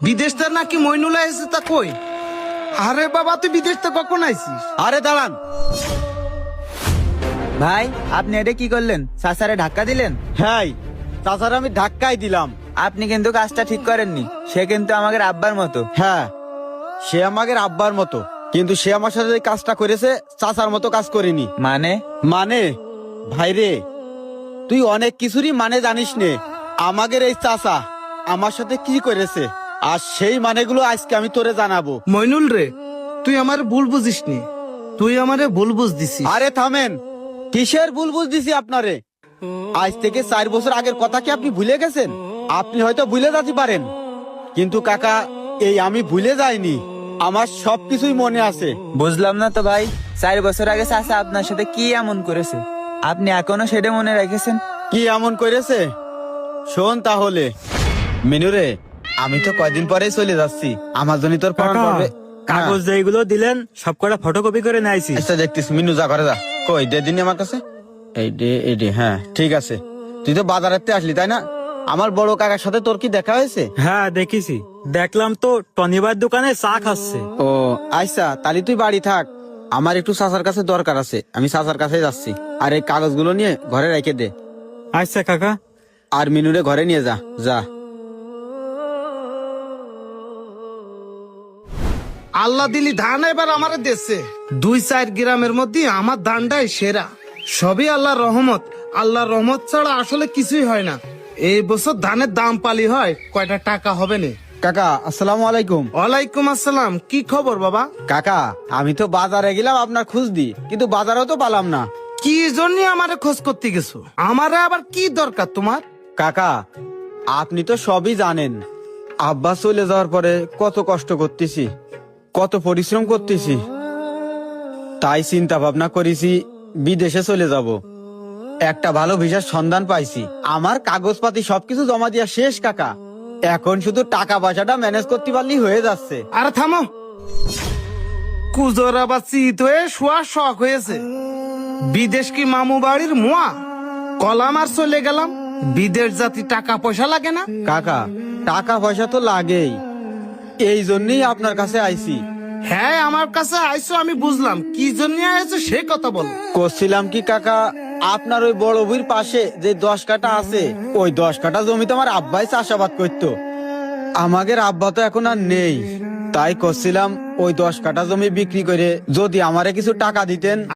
বিদেশটা নাকি মইনুল এসে তা কই? আরে বাবা তুই বিদেশ তো কখন আইছিস? আরে দাঁড়ান, ভাই আপনি এটা কি করলেন? সাসারে ধাক্কা দিলেন? হ্যাঁ তাছাড়া আমি ধাক্কাই দিলাম। আপনি কিন্তু কাজটা ঠিক করেননি। সে কিন্তু আমাদের আব্বার মতো। হ্যাঁ, সে আমাদের আব্বার মতো, কিন্তু সে আমার সাথে যে কাজটা করেছে চাচার মতো কাজ করেনি। মানে ভাইরে, তুই অনেক কিছুরই মানে জানিস নে। আমাদের এই চাচা আমার সাথে কি করেছে, আর সেই মানেগুলো আজকে আমি তোরে জানাবো। মইনুল রে, তুই আমার ভুল বুঝিস নি, তুই আমারে ভুল বুঝ দিছিস। আরে থামেন, কিসের ভুল বুঝ দিছি আপনারে? আজ থেকে 4 বছর আগের কথা কি আপনি ভুলে গেছেন? আপনি হয়তো ভুলে যেতে পারেন, কিন্তু কাকা এই আমি ভুলে যাইনি, আমার সবকিছুই মনে আছে। বুঝলাম না তো ভাই, 4 বছর আগে চাচা আপনার সাথে কি এমন করেছে আপনি এখনো সেটা মনে রেখেছেন? কি এমন করেছে শোন তাহলে। মিনুরে, আমি তো কয়দিন পরেই চলে যাচ্ছি, আমার জন্য তোর পড়ান কাকা, পড়বে। কাগজ যেগুলো দিলেন সব কটা ফটোকপি করে নিয়েছি। আচ্ছা দেখতিস, মিনু যা করে যা। কই দে দিনই আমার কাছে। এই দে, হ্যাঁ ঠিক আছে। তুই তো বাজারেতে আসলি তাই না? আমার বড় কাকার সাথে তোর কি দেখা হয়েছে? হ্যাঁ দেখেছি, দেখলাম তো টনিবার দোকানে চা খাচ্ছে। ও আচ্ছা, তাহলে তুই বাড়ি থাক, আমার একটু চাচার কাছে দরকার আছে, আমি চাচার কাছে যাচ্ছি। আর এই কাগজগুলো নিয়ে ঘরে রেখে দে, আচ্ছা কাকা। আর মিনুরে ঘরে নিয়ে যা যা। আল্লাহ দিলি ধান এবার আমার দেশে 2-4 গ্রামের মধ্যে আমার ধানটাই সেরা। সবই আল্লাহর রহমত, আল্লাহর রহমত ছাড়া আসলে কিছুই হয় না। এই বছর ধানের দাম পালি হয় কয়টা টাকা হবে না। কাকা আসসালামু আলাইকুম। ওয়ালাইকুম আসসালাম, কি খবর বাবা? কাকা আমি তো বাজারে গেলাম আপনার খোঁজ দি, কিন্তু বাজারেও তো পালাম না। কি জন্য আমারে খোঁজ করতে গেছো? আমারে আবার কি দরকার তোমার? কাকা আপনি তো সবই জানেন, আব্বা চলে যাওয়ার পরে কত কষ্ট করতেছি, কত পরিশ্রম করতেছি, তাই চিন্তা ভাবনা করেছি বিদেশে চলে যাব। একটা ভালো ভিসার সন্ধান পাইছি, আমার কাগজপাতি সবকিছু জমা দিয়া শেষ কাকা, এখন শুধু টাকা পয়সাটা ম্যানেজ করতে পারলেই হয়ে যাচ্ছে। আরে থামো, কুজোর আবার চিত হয়ে শোয়ার শখ হয়েছে। বিদেশ কি মামু বাড়ির মোয়া? কলাম আর চলে গেলাম। বিদেশ জাতি টাকা পয়সা লাগে না? কাকা টাকা পয়সা তো লাগেই, এই জন্যই আপনার কাছে আইছি। হ্যাঁ আমার কাছে আইসো, আমি বুঝলাম কি জন্য আইছো সে কথা বল। করছিলাম কি কাকা, আপনার ওই বড় বইয়ের পাশে যে 10 কাঠা আছে, ওই 10 কাঠা জমিতে আমার আব্বাই চাষাবাদ করতো। আমাদের আব্বা তো এখন আর নেই, তাই করছিলাম ওই 10 কাঠা জমি বিক্রি করে যদি আমারে কিছু টাকা দিতেন।